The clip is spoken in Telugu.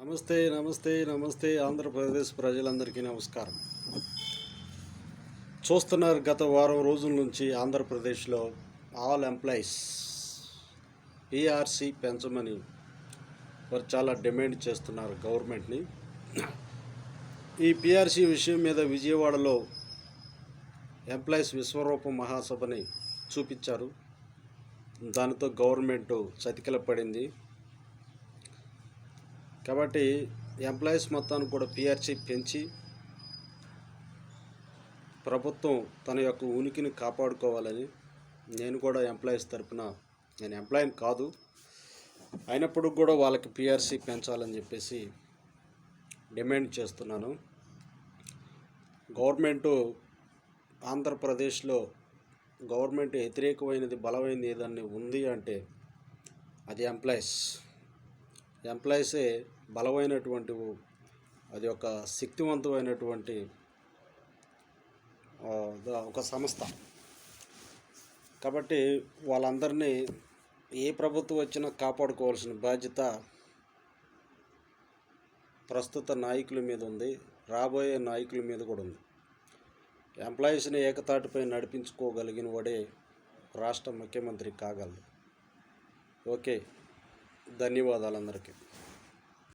నమస్తే నమస్తే నమస్తే ఆంధ్రప్రదేశ్ ప్రజలందరికీ నమస్కారం. చూస్తున్నారు, గత వారం రోజుల నుంచి ఆంధ్రప్రదేశ్లో ఆల్ ఎంప్లాయీస్ పిఆర్సీ పెంచమని వారు చాలా డిమాండ్ చేస్తున్నారు గవర్నమెంట్ని. ఈ పిఆర్సీ విషయం మీద విజయవాడలో ఎంప్లాయీస్ విశ్వరూపం మహాసభని చూపించారు. దానితో గవర్నమెంట్ చతికిల పడింది. కాబట్టి ఎంప్లాయీస్ మొత్తాన్ని కూడా పిఆర్సీ పెంచి ప్రభుత్వం తన యొక్క ఉనికిని కాపాడుకోవాలని నేను కూడా ఎంప్లాయీస్ తరపున, నేను ఎంప్లాయీని కాదు అయినప్పుడు కూడా వాళ్ళకి పిఆర్సీ పెంచాలని చెప్పేసి డిమాండ్ చేస్తున్నాను. ఆంధ్రప్రదేశ్లో గవర్నమెంట్ వ్యతిరేకమైనది బలమైనది ఏదన్నా ఉంది అంటే అది ఎంప్లాయీసే బలమైనటువంటి, అది ఒక శక్తివంతమైనటువంటి ఒక సంస్థ. కాబట్టి వాళ్ళందరినీ ఏ ప్రభుత్వం వచ్చినా కాపాడుకోవాల్సిన బాధ్యత ప్రస్తుత నాయకుల మీద ఉంది, రాబోయే నాయకుల మీద కూడా ఉంది. ఎంప్లాయీస్ని ఏకతాటిపై నడిపించుకోగలిగిన వాడే రాష్ట్ర ముఖ్యమంత్రి కాగలడు. ఓకే, ధన్యవాదాలు అందరికీ.